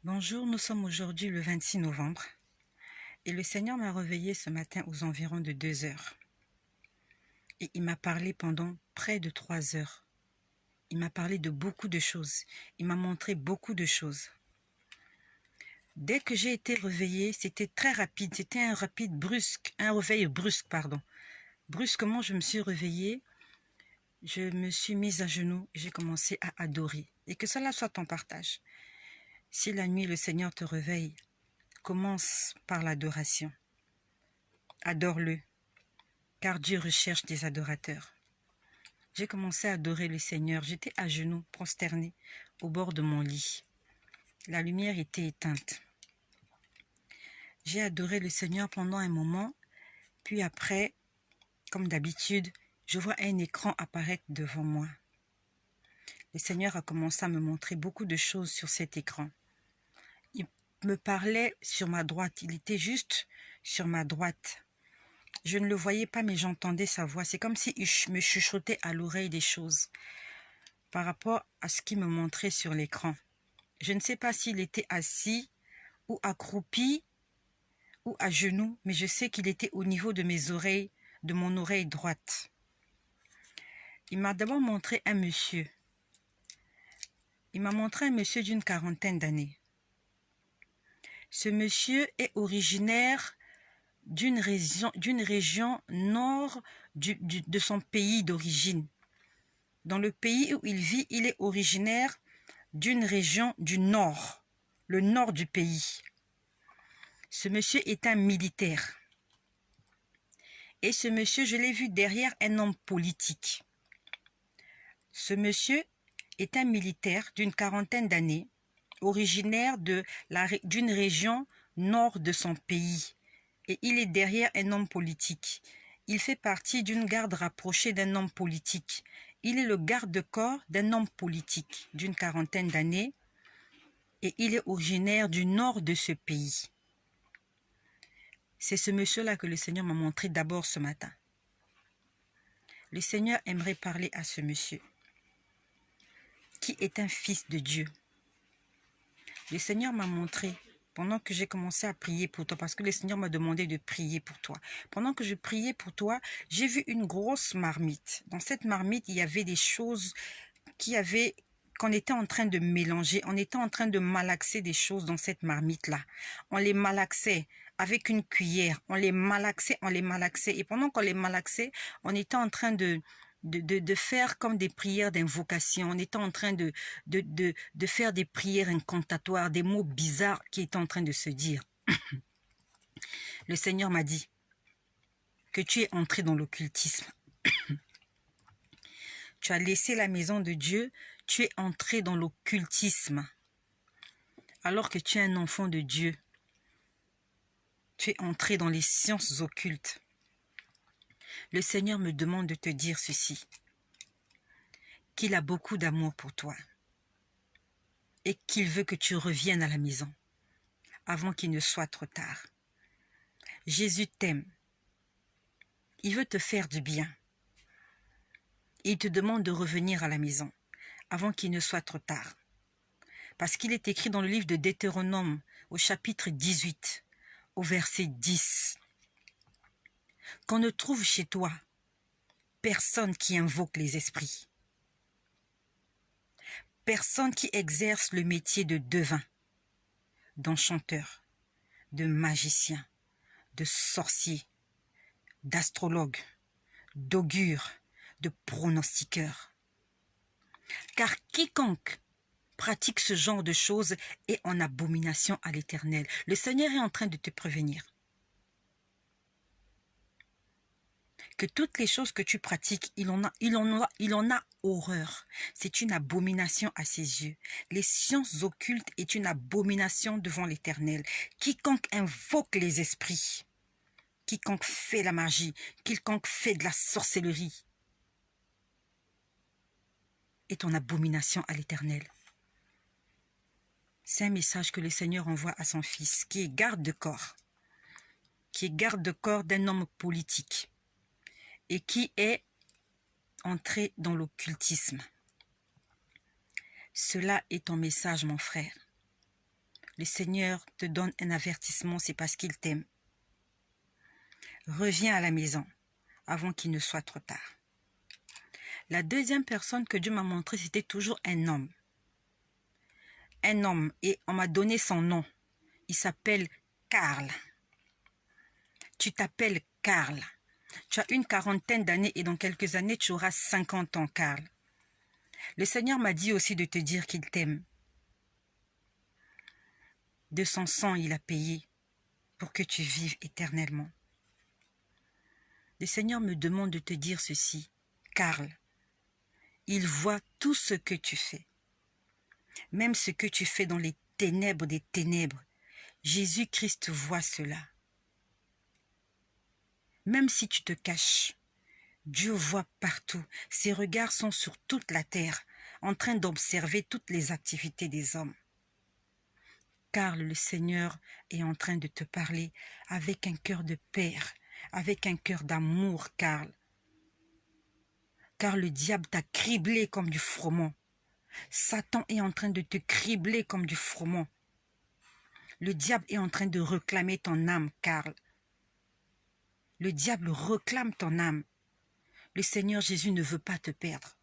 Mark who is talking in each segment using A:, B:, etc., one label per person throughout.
A: Bonjour, nous sommes aujourd'hui le 26 novembre et le Seigneur m'a réveillée ce matin aux environs de 2 heures. Et il m'a parlé pendant près de 3 heures. Il m'a parlé de beaucoup de choses. Il m'a montré beaucoup de choses. Dès que j'ai été réveillée, c'était très rapide. C'était un réveil brusque, pardon. Brusquement, je me suis réveillée. Je me suis mise à genoux et j'ai commencé à adorer. Et que cela soit ton partage. Si la nuit le Seigneur te réveille, commence par l'adoration. Adore-le, car Dieu recherche des adorateurs. J'ai commencé à adorer le Seigneur. J'étais à genoux, prosternée, au bord de mon lit. La lumière était éteinte. J'ai adoré le Seigneur pendant un moment, puis après, comme d'habitude, je vois un écran apparaître devant moi. Le Seigneur a commencé à me montrer beaucoup de choses sur cet écran. Il me parlait sur ma droite. Il était juste sur ma droite. Je ne le voyais pas, mais j'entendais sa voix. C'est comme s'il me chuchotait à l'oreille des choses par rapport à ce qu'il me montrait sur l'écran. Je ne sais pas s'il était assis ou accroupi ou à genoux, mais je sais qu'il était au niveau de mes oreilles, de mon oreille droite. Il m'a d'abord montré un monsieur. Il m'a montré un monsieur d'une 40aine d'années. Ce monsieur est originaire d'une région nord de son pays d'origine. Dans le pays où il vit, il est originaire d'une région du nord, le nord du pays. Ce monsieur est un militaire. Et ce monsieur, je l'ai vu derrière un homme politique. Ce monsieur est un militaire d'une 40aine d'années, originaire d'une région nord de son pays. Et il est derrière un homme politique. Il fait partie d'une garde rapprochée d'un homme politique. Il est le garde-corps d'un homme politique d'une 40aine d'années et il est originaire du nord de ce pays. C'est ce monsieur-là que le Seigneur m'a montré d'abord ce matin. Le Seigneur aimerait parler à ce monsieur qui est un fils de Dieu. Le Seigneur m'a montré pendant que j'ai commencé à prier pour toi, parce que le Seigneur m'a demandé de prier pour toi. Pendant que je priais pour toi, j'ai vu une grosse marmite. Dans cette marmite, il y avait des choses qu'on était en train de mélanger. On était en train de malaxer des choses dans cette marmite-là. On les malaxait avec une cuillère. On les malaxait. Et pendant qu'on les malaxait, on était en train de faire comme des prières d'invocation. On était en train de faire des prières incantatoires, des mots bizarres qui étaient en train de se dire. Le Seigneur m'a dit que tu es entré dans l'occultisme. Tu as laissé la maison de Dieu, tu es entré dans l'occultisme. Alors que tu es un enfant de Dieu, tu es entré dans les sciences occultes. Le Seigneur me demande de te dire ceci, qu'il a beaucoup d'amour pour toi et qu'il veut que tu reviennes à la maison avant qu'il ne soit trop tard. Jésus t'aime. Il veut te faire du bien. Il te demande de revenir à la maison avant qu'il ne soit trop tard. Parce qu'il est écrit dans le livre de Deutéronome au chapitre 18, au verset 10, qu'on ne trouve chez toi personne qui invoque les esprits, personne qui exerce le métier de devin, d'enchanteur, de magicien, de sorcier, d'astrologue, d'augure, de pronostiqueur. Car quiconque pratique ce genre de choses est en abomination à l'Éternel. Le Seigneur est en train de te prévenir que toutes les choses que tu pratiques, il en a horreur. C'est une abomination à ses yeux. Les sciences occultes est une abomination devant l'Éternel. Quiconque invoque les esprits, quiconque fait la magie, quiconque fait de la sorcellerie, est en abomination à l'Éternel. C'est un message que le Seigneur envoie à son fils, qui est garde-corps d'un homme politique et qui est entré dans l'occultisme. Cela est ton message, mon frère. Le Seigneur te donne un avertissement, c'est parce qu'il t'aime. Reviens à la maison avant qu'il ne soit trop tard. La deuxième personne que Dieu m'a montré, c'était toujours un homme. Un homme, et on m'a donné son nom. Il s'appelle Karl. Tu t'appelles Karl. Tu as une quarantaine d'années et dans quelques années, tu auras 50 ans, Karl. Le Seigneur m'a dit aussi de te dire qu'il t'aime. De son sang, il a payé pour que tu vives éternellement. Le Seigneur me demande de te dire ceci. Karl, il voit tout ce que tu fais. Même ce que tu fais dans les ténèbres des ténèbres. Jésus-Christ voit cela. Même si tu te caches, Dieu voit partout. Ses regards sont sur toute la terre, en train d'observer toutes les activités des hommes. Car le Seigneur est en train de te parler avec un cœur de père, avec un cœur d'amour, Karl. Car le diable t'a criblé comme du froment. Satan est en train de te cribler comme du froment. Le diable est en train de réclamer ton âme, Karl. Le diable réclame ton âme. Le Seigneur Jésus ne veut pas te perdre.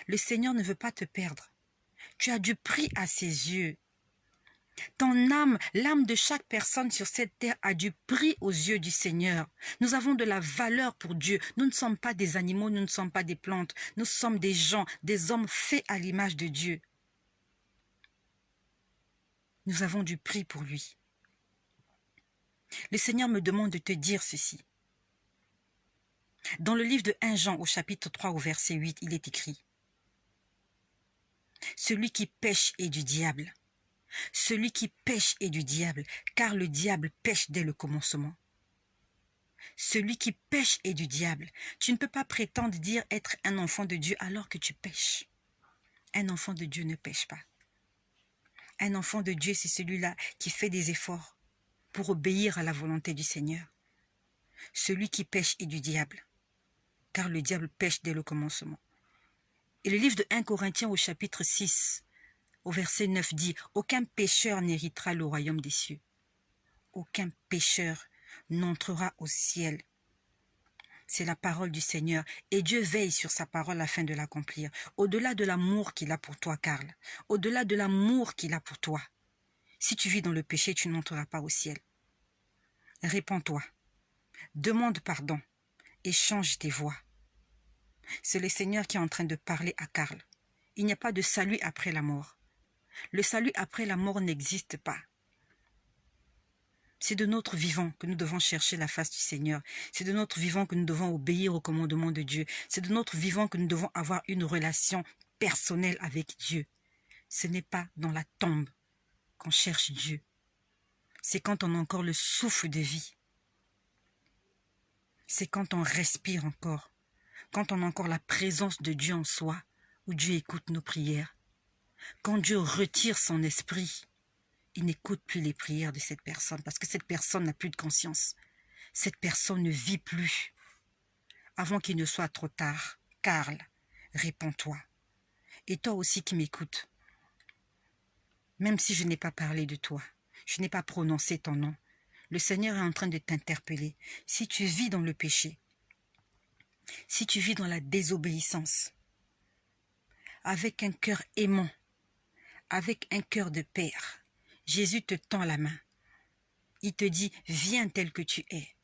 A: Le Seigneur ne veut pas te perdre. Tu as du prix à ses yeux. Ton âme, l'âme de chaque personne sur cette terre a du prix aux yeux du Seigneur. Nous avons de la valeur pour Dieu. Nous ne sommes pas des animaux, nous ne sommes pas des plantes. Nous sommes des gens, des hommes faits à l'image de Dieu. Nous avons du prix pour lui. Le Seigneur me demande de te dire ceci. Dans le livre de 1 Jean au chapitre 3 au verset 8, il est écrit « Celui qui pêche est du diable. Celui qui pêche est du diable, car le diable pêche dès le commencement. Celui qui pêche est du diable. Tu ne peux pas prétendre dire être un enfant de Dieu alors que tu pêches. Un enfant de Dieu ne pêche pas. Un enfant de Dieu, c'est celui-là qui fait des efforts pour obéir à la volonté du Seigneur. Celui qui pêche est du diable, car le diable pêche dès le commencement. Et le livre de 1 Corinthiens au chapitre 6, au verset 9 dit « Aucun pécheur n'héritera le royaume des cieux. Aucun pécheur n'entrera au ciel. » C'est la parole du Seigneur. Et Dieu veille sur sa parole afin de l'accomplir. Au-delà de l'amour qu'il a pour toi, Karl. Au-delà de l'amour qu'il a pour toi. Si tu vis dans le péché, tu n'entreras pas au ciel. Répands-toi. Demande pardon. Et change tes voies. C'est le Seigneur qui est en train de parler à Karl. Il n'y a pas de salut après la mort. Le salut après la mort n'existe pas. C'est de notre vivant que nous devons chercher la face du Seigneur. C'est de notre vivant que nous devons obéir au commandement de Dieu. C'est de notre vivant que nous devons avoir une relation personnelle avec Dieu. Ce n'est pas dans la tombe qu'on cherche Dieu. C'est quand on a encore le souffle de vie. C'est quand on respire encore. Quand on a encore la présence de Dieu en soi, où Dieu écoute nos prières. Quand Dieu retire son esprit, il n'écoute plus les prières de cette personne parce que cette personne n'a plus de conscience. Cette personne ne vit plus. Avant qu'il ne soit trop tard, Karl, réponds-toi. Et toi aussi qui m'écoutes, même si je n'ai pas parlé de toi, je n'ai pas prononcé ton nom, le Seigneur est en train de t'interpeller. Si tu vis dans le péché, si tu vis dans la désobéissance, avec un cœur aimant, avec un cœur de père, Jésus te tend la main. Il te dit, viens tel que tu es.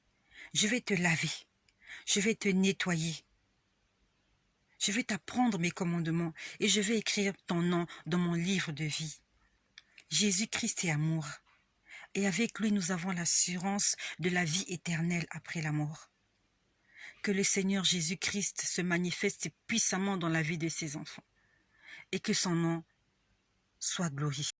A: Je vais te laver. Je vais te nettoyer. Je vais t'apprendre mes commandements et je vais écrire ton nom dans mon livre de vie. Jésus-Christ est amour. Et avec lui, nous avons l'assurance de la vie éternelle après la mort. Que le Seigneur Jésus-Christ se manifeste puissamment dans la vie de ses enfants et que son nom soit glorifié.